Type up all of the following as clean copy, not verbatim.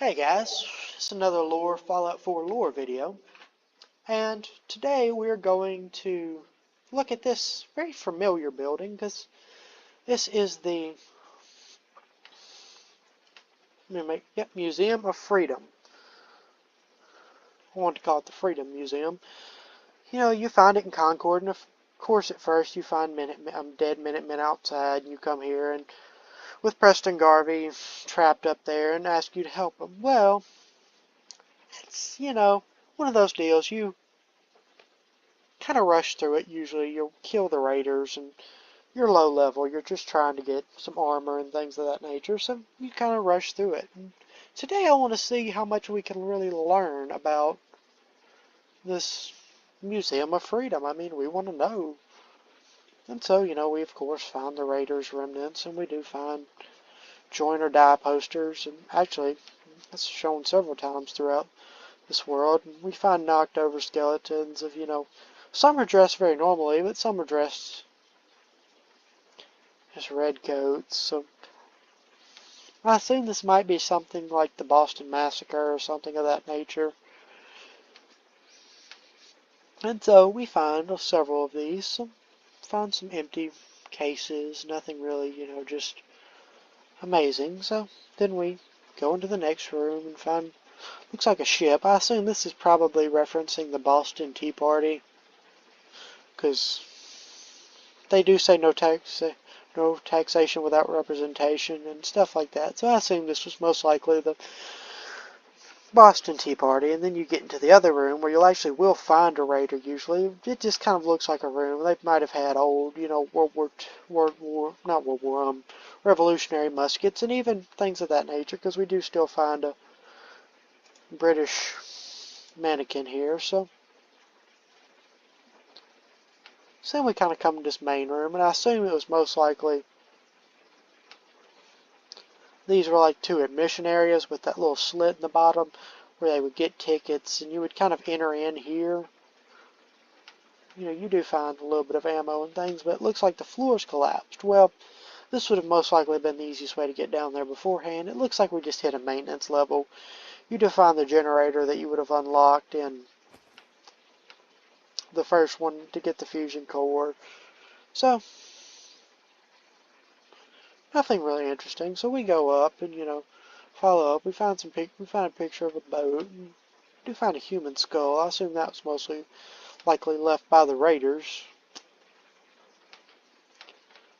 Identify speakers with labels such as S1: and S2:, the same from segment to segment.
S1: Hey guys, it's another Fallout 4 lore video, and today we're going to look at this very familiar building because this is the Museum of Freedom. I want to call it the Freedom Museum. You know, you find it in Concord, and of course at first you find dead Minutemen outside, and you come here and with Preston Garvey trapped up there and ask you to help him. Well, it's, one of those deals. You kind of rush through it. Usually you'll kill the raiders and you're low level. You're just trying to get some armor and things of that nature. So you kind of rush through it. And today I want to see how much we can really learn about this Museum of Freedom. I mean, we want to know. And so, we of course find the raiders' remnants, and we do find join or die posters. And actually, that's shown several times throughout this world. And we find knocked over skeletons of, some are dressed very normally, but some are dressed as redcoats. So I assume this might be something like the Boston Massacre or something of that nature. And so we find several of these. So find some empty cases, nothing really, just amazing. So then we go into the next room and find, looks like a ship. I assume this is probably referencing the Boston Tea Party, because they do say no taxation without representation and stuff like that. So I assume this was most likely the Boston Tea Party. And then you get into the other room where you will find a raider usually. It just kind of looks like a room. They might have had old, Revolutionary muskets and even things of that nature, because we do still find a British mannequin here. So then we kind of come to this main room, and I assume it was most likely these were like two admission areas with that little slit in the bottom where they would get tickets, and you would kind of enter in here. You do find a little bit of ammo and things, but it looks like the floor's collapsed. Well, this would have most likely been the easiest way to get down there beforehand. It looks like we just hit a maintenance level. You do find the generator that you would have unlocked in the first one to get the fusion core. So nothing really interesting. So we go up and follow up. We find a picture of a boat. And we do find a human skull. I assume that was mostly likely left by the raiders.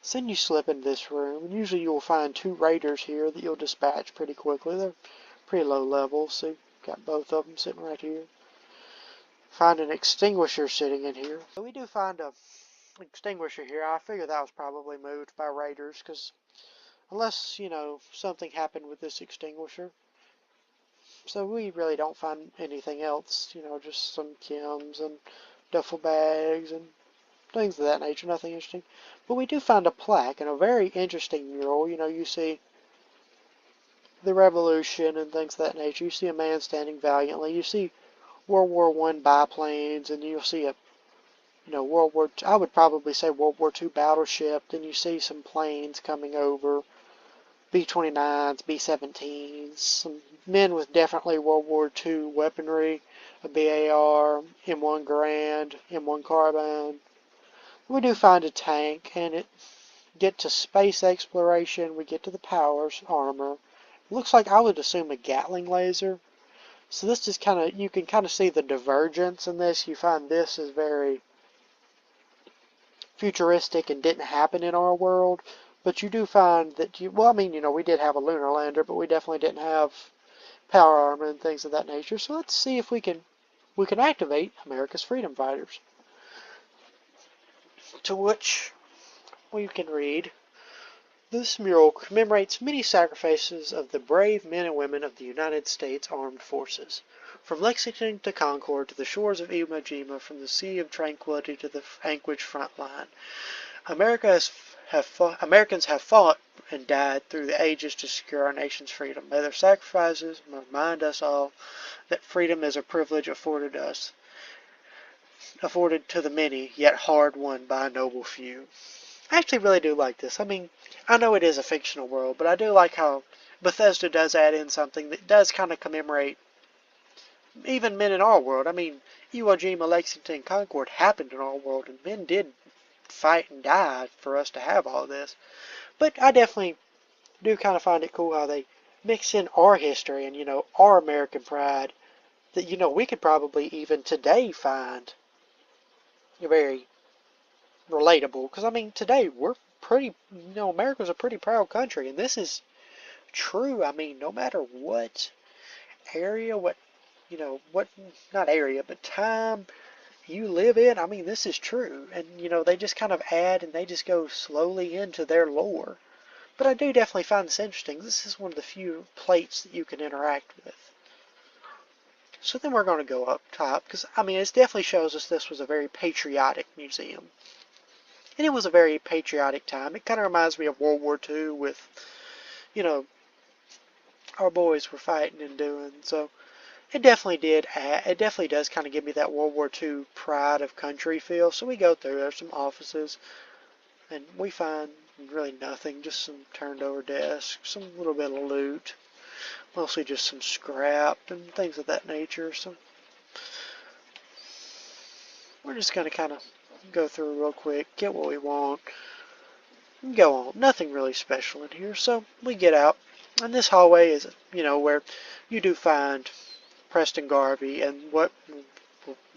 S1: So then you slip into this room, and usually you'll find two raiders here that you'll dispatch pretty quickly. They're pretty low level, so you've got both of them sitting right here. Find an extinguisher sitting in here. So we do find a extinguisher here. I figure that was probably moved by raiders, because unless, something happened with this extinguisher. So we really don't find anything else, just some chems and duffel bags and things of that nature, nothing interesting. But we do find a plaque and a very interesting mural. You see the Revolution and things of that nature. You see a man standing valiantly. You see World War I biplanes, and you'll see a, I would probably say World War II battleship. Then you see some planes coming over, B-29s, B-17s, some men with definitely World War II weaponry, a BAR, M1 Garand, M1 Carbine. We do find a tank, and it get to space exploration. We get to the powers armor. It looks like, I would assume, a Gatling laser. So this is you can kind of see the divergence in this. You find this is very futuristic and didn't happen in our world. But you do find that we did have a lunar lander, but we definitely didn't have power armor and things of that nature. So let's see if we can activate America's freedom fighters. To which we can read, this mural commemorates many sacrifices of the brave men and women of the United States Armed Forces. From Lexington to Concord to the shores of Iwo Jima, from the Sea of Tranquility to the Anchorage front line, Americans have fought and died through the ages to secure our nation's freedom. May their sacrifices remind us all that freedom is a privilege afforded to the many, yet hard won by a noble few. I actually really do like this. I mean, I know it is a fictional world, but I do like how Bethesda does add in something that does kind of commemorate even men in our world. I mean, Iwo Jima, Lexington, Concord happened in our world, and men did fight and die for us to have all this. But I definitely do kind of find it cool how they mix in our history and, our American pride that, we could probably even today find very relatable. Because, I mean, today we're pretty, America's a pretty proud country, and this is true. I mean, no matter what area, what, not area, but time you live in, I mean, this is true. And, they just kind of add and they just go slowly into their lore. But I do definitely find this interesting. This is one of the few plates that you can interact with. So then we're going to go up top, because, I mean, it definitely shows us this was a very patriotic museum. And it was a very patriotic time. It kind of reminds me of World War II with, our boys were fighting and doing. So it definitely it definitely does kind of give me that World War II pride of country feel. So we go through, there's some offices, and we find really nothing, just some turned over desks, some little bit of loot, mostly just some scrap and things of that nature. So we're just going to kind of go through real quick, get what we want, and go on. Nothing really special in here. So we get out, and this hallway is, where you do find Preston Garvey and what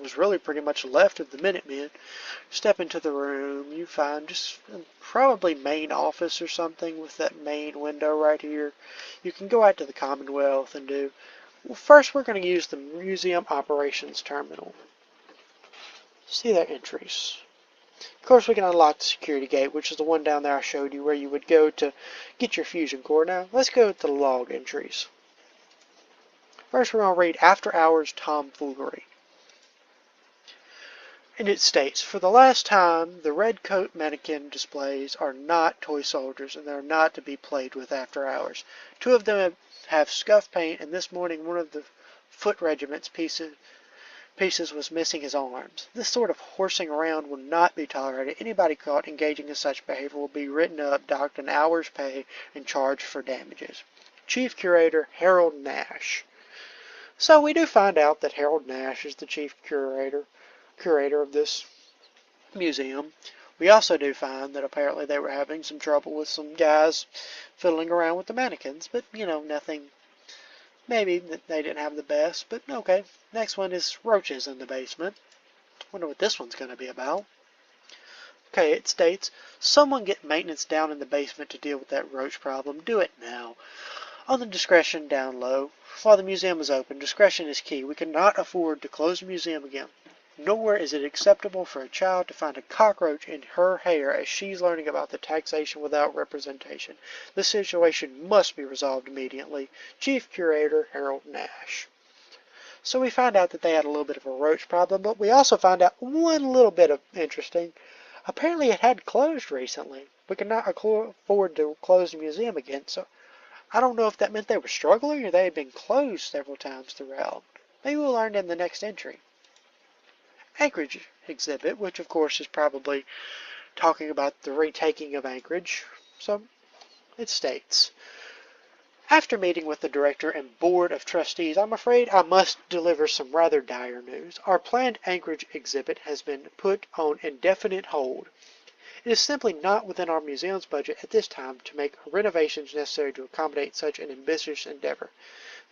S1: was really pretty much left of the Minutemen. Step into the room, you find just probably main office or something with that main window right here. You can go out to the Commonwealth and do. Well, first we're going to use the Museum Operations Terminal. See their entries. Of course, we can unlock the security gate, which is the one down there I showed you where you would go to get your fusion core. Now, let's go to the log entries. First, we're going to read After Hours Tomfoolery. And it states, for the last time, the red coat mannequin displays are not toy soldiers, and they are not to be played with after hours. 2 of them have scuff paint, and this morning one of the foot regiment's pieces was missing his arms. This sort of horsing around will not be tolerated. Anybody caught engaging in such behavior will be written up, docked an hour's pay, and charged for damages. Chief Curator Harold Nash. So we do find out that Harold Nash is the chief curator of this museum. We also do find that apparently they were having some trouble with some guys fiddling around with the mannequins, but nothing, maybe that they didn't have the best, but okay. Next one is roaches in the basement. Wonder what this one's going to be about. Okay, it states, someone get maintenance down in the basement to deal with that roach problem. Do it now. On the discretion down low. While the museum is open, discretion is key. We cannot afford to close the museum again. Nor is it acceptable for a child to find a cockroach in her hair as she's learning about the taxation without representation. The situation must be resolved immediately. Chief Curator Harold Nash. So we find out that they had a little bit of a roach problem, but we also find out one little bit of interesting. Apparently it had closed recently. We could not afford to close the museum again, so I don't know if that meant they were struggling or they had been closed several times throughout. Maybe we'll learn in the next entry. Anchorage exhibit, which of course is probably talking about the retaking of Anchorage. So it states, after meeting with the director and board of trustees, I'm afraid I must deliver some rather dire news. Our planned Anchorage exhibit has been put on indefinite hold. It is simply not within our museum's budget at this time to make renovations necessary to accommodate such an ambitious endeavor.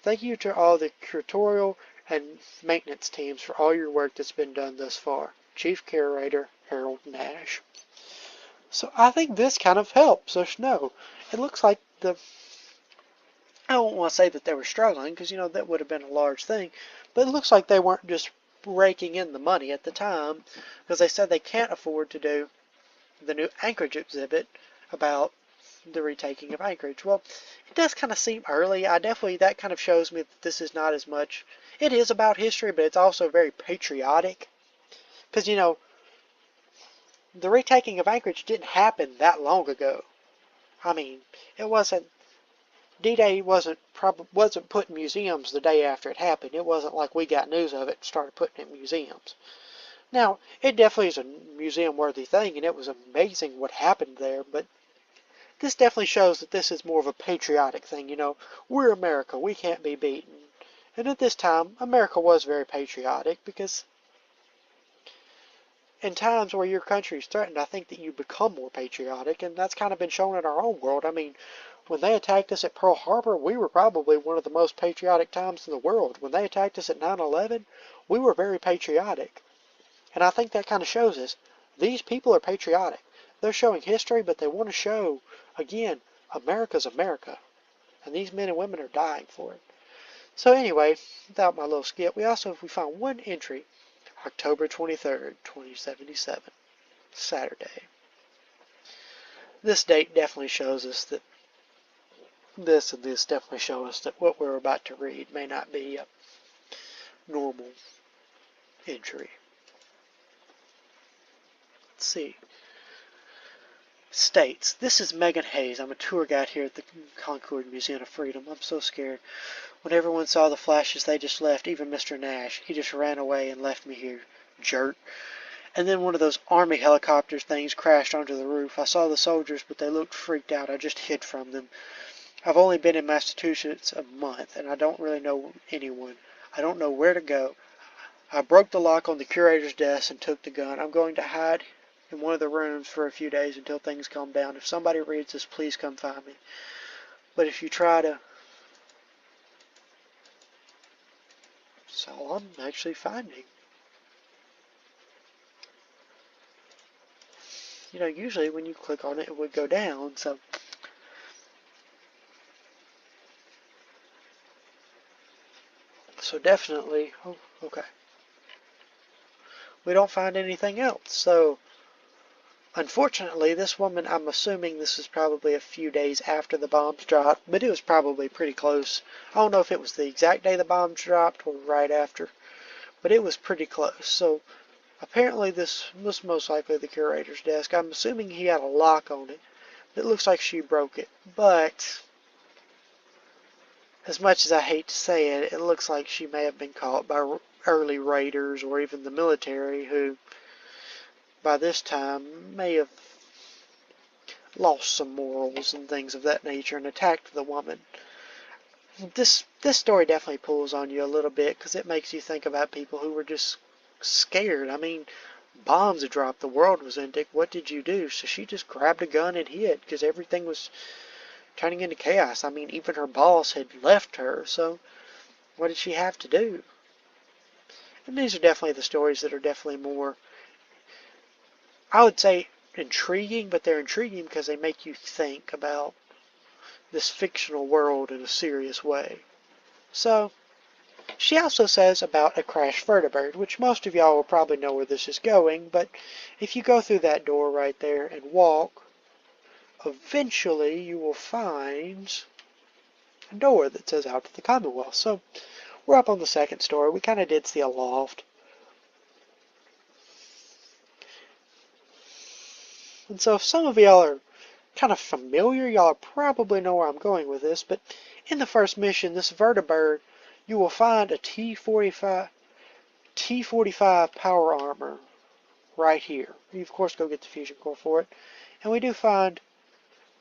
S1: Thank you to all the curatorial and maintenance teams for all your work that's been done thus far. Chief Curator Harold Nash. So I think this kind of helps us know. It looks like I don't want to say that they were struggling, because that would have been a large thing, but it looks like they weren't just raking in the money at the time, because they said they can't afford to do the new Anchorage exhibit about the retaking of Anchorage. Well, it does kind of seem early. That kind of shows me that this is not as much. It is about history, but it's also very patriotic. Because, the retaking of Anchorage didn't happen that long ago. I mean, it wasn't, D-Day wasn't put in museums the day after it happened. It wasn't like we got news of it and started putting it in museums. Now, it definitely is a museum-worthy thing, and it was amazing what happened there, but this definitely shows that this is more of a patriotic thing. You know, we're America, we can't be beaten. And at this time, America was very patriotic because in times where your country is threatened, I think that you become more patriotic, and that's kind of been shown in our own world. I mean, when they attacked us at Pearl Harbor, we were probably one of the most patriotic times in the world. When they attacked us at 9/11, we were very patriotic. And I think that kind of shows us these people are patriotic. They're showing history, but they want to show, again, America's America. And these men and women are dying for it. So anyway, without my little skit, we found one entry, October 23rd, 2077, Saturday. This date definitely shows us that this and this definitely show us that what we're about to read may not be a normal entry. Let's see. States, this is Megan Hayes. I'm a tour guide here at the Concord Museum of Freedom. I'm so scared. When everyone saw the flashes, they just left, even Mr. Nash. He just ran away and left me here, jerk. And then one of those army helicopters things crashed onto the roof. I saw the soldiers, but they looked freaked out. I just hid from them. I've only been in Massachusetts a month, and I don't really know anyone. I don't know where to go. I broke the lock on the curator's desk and took the gun. I'm going to hide in one of the rooms for a few days until things calm down. If somebody reads this, please come find me. But if you try to... That's all I'm actually finding. You know, usually when you click on it, it would go down, so... So definitely... Oh, okay. We don't find anything else, so... Unfortunately, this woman, I'm assuming this is probably a few days after the bombs dropped, but it was probably pretty close. I don't know if it was the exact day the bombs dropped or right after, but it was pretty close. So apparently this was most likely the curator's desk. I'm assuming he had a lock on it. It looks like she broke it, but as much as I hate to say it, it looks like she may have been caught by early raiders or even the military who by this time may have lost some morals and things of that nature and attacked the woman. This story definitely pulls on you a little bit because it makes you think about people who were just scared. I mean, bombs had dropped, the world was ending. What did you do? So she just grabbed a gun and hid because everything was turning into chaos. I mean, even her boss had left her, so what did she have to do? And these are definitely the stories that are definitely more, I would say, intriguing, but they're intriguing because they make you think about this fictional world in a serious way. So, she also says about a crashed vertibird, which most of y'all will probably know where this is going, but if you go through that door right there and walk, eventually you will find a door that says out to the Commonwealth. So, we're up on the second story. We kind of did see a loft. And so if some of y'all are kind of familiar, y'all probably know where I'm going with this, but in the first mission, this vertibird, you will find a T-45 power armor right here. You, of course, go get the fusion core for it. And we do find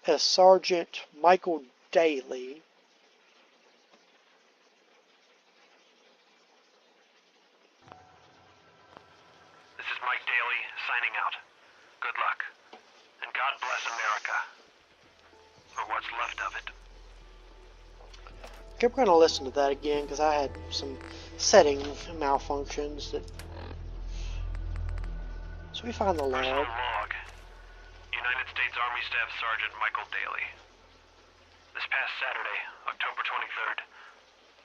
S1: a Sergeant Michael Daly.
S2: This is Mike Daly signing out. Good luck. And God bless America. Or what's left of it.
S1: Okay, we're going to listen to that again because I had some setting malfunctions. So we find the log.
S2: Personal log. United States Army Staff Sergeant Michael Daly. This past Saturday, October 23rd,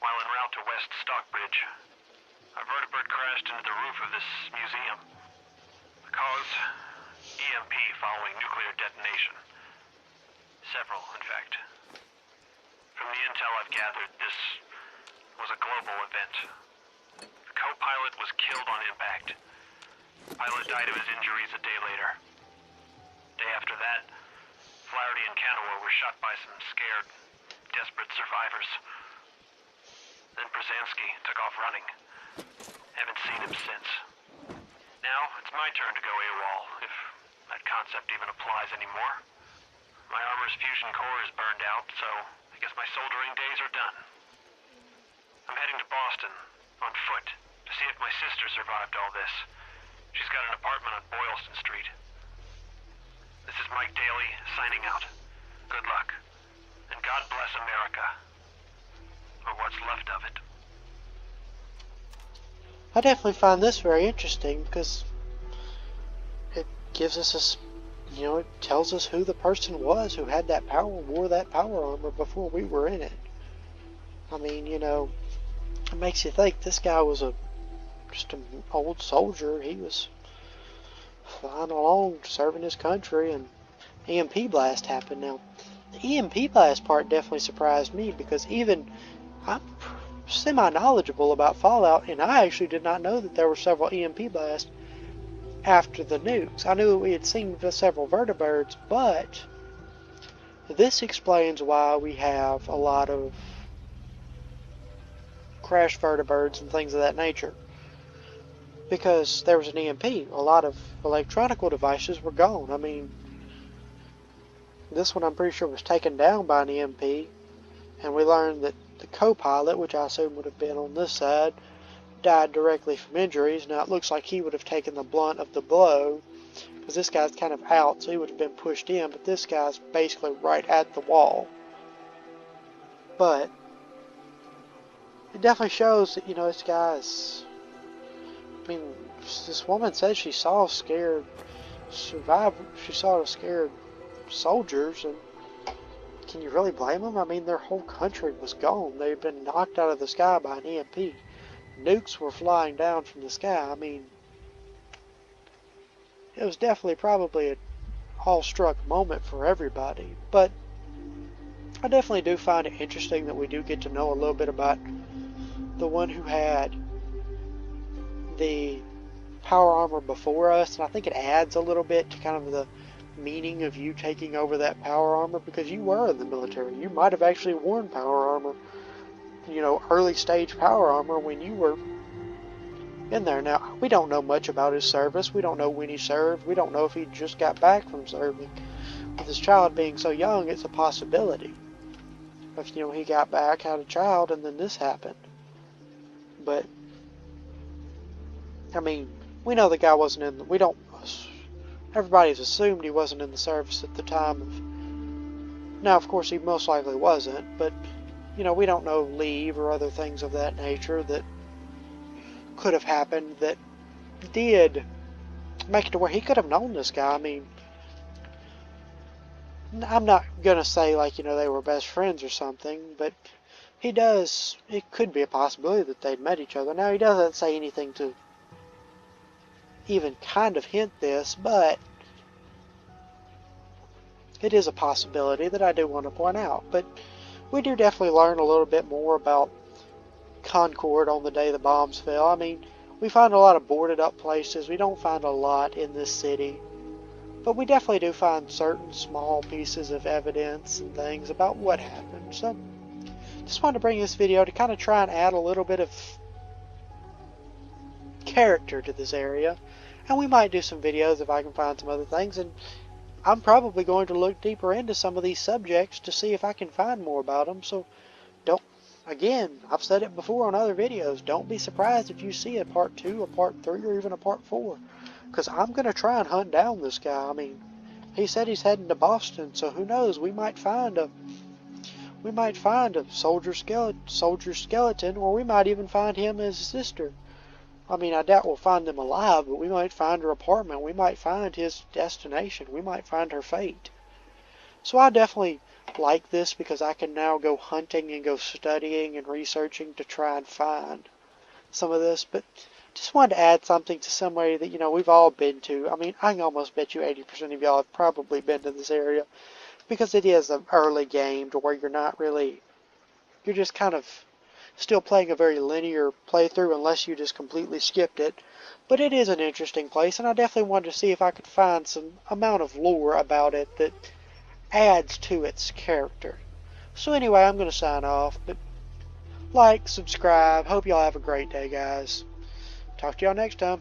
S2: while en route to West Stockbridge, a vertibird crashed into the roof of this museum. The cause? EMP following nuclear detonation. Several, in fact. From the intel I've gathered, this was a global event. The co-pilot was killed on impact. The pilot died of his injuries a day later. Day after that, Flaherty and Canaway were shot by some scared, desperate survivors. Then Brzezinski took off running. Haven't seen him since. Now, it's my turn to go AWOL, if that concept even applies anymore. My armor's fusion core is burned out, so I guess my soldering days are done. I'm heading to Boston, on foot, to see if my sister survived all this. She's got an apartment on Boylston Street. This is Mike Daly, signing out. Good luck. And God bless America. Or what's left of it.
S1: I definitely find this very interesting because it gives us it tells us who the person was who had that power, wore that power armor before we were in it. I mean, it makes you think this guy was just an old soldier. He was flying along, serving his country, and EMP blast happened. Now, the EMP blast part definitely surprised me because even I'm semi-knowledgeable about Fallout, and I actually did not know that there were several EMP blasts after the nukes. I knew that we had seen several vertibirds, but this explains why we have a lot of crashed vertibirds and things of that nature. Because there was an EMP, a lot of electronical devices were gone. I mean, this one I'm pretty sure was taken down by an EMP, and we learned that the co-pilot, which I assume would have been on this side, died directly from injuries. Now it looks like he would have taken the blunt of the blow, because this guy's kind of out, so he would have been pushed in, but this guy's basically right at the wall. But it definitely shows that, this guy's, I mean, this woman said she saw scared survivors, she saw scared soldiers, and can you really blame them? I mean, their whole country was gone. They had been knocked out of the sky by an EMP. Nukes were flying down from the sky. I mean, it was definitely probably an awestruck moment for everybody. But I definitely do find it interesting that we do get to know a little bit about the one who had the power armor before us, and I think it adds a little bit to kind of the meaning of you taking over that power armor, because you were in the military. You might have actually worn power armor, early stage power armor when you were in there. Now, we don't know much about his service. We don't know when he served. We don't know if he just got back from serving. With his child being so young, it's a possibility. If, he got back, had a child, and then this happened. But, I mean, we know the guy wasn't in the, everybody's assumed he wasn't in the service at the time of, now of course he most likely wasn't, but, we don't know leave or other things of that nature that could have happened that did make it to where he could have known this guy. I mean, I'm not gonna say like, they were best friends or something, but it could be a possibility that they'd met each other. Now, he doesn't say anything to even kind of hint this, but it is a possibility that I do want to point out. But we do definitely learn a little bit more about Concord on the day the bombs fell. I mean, we find a lot of boarded up places. We don't find a lot in this city, but we definitely do find certain small pieces of evidence and things about what happened. So just wanted to bring this video to kind of try and add a little bit of character to this area, and we might do some videos if I can find some other things, and I'm probably going to look deeper into some of these subjects to see if I can find more about them. So again, I've said it before on other videos, don't be surprised if you see a part 2, a part 3, or even a part 4, because I'm going to try and hunt down this guy. I mean, he said he's heading to Boston, so who knows, we might find a soldier skeleton, or we might even find him and his sister. I mean, I doubt we'll find them alive, but we might find her apartment. We might find his destination. We might find her fate. So I definitely like this because I can now go hunting and go studying and researching to try and find some of this. But just wanted to add something to somewhere that, we've all been to. I mean, I can almost bet you 80% of y'all have probably been to this area, because it is an early game to where you're just kind of still playing a very linear playthrough unless you just completely skipped it. But it is an interesting place, and I definitely wanted to see if I could find some amount of lore about it that adds to its character. So anyway, I'm going to sign off, but like, subscribe, hope y'all have a great day, guys. Talk to y'all next time.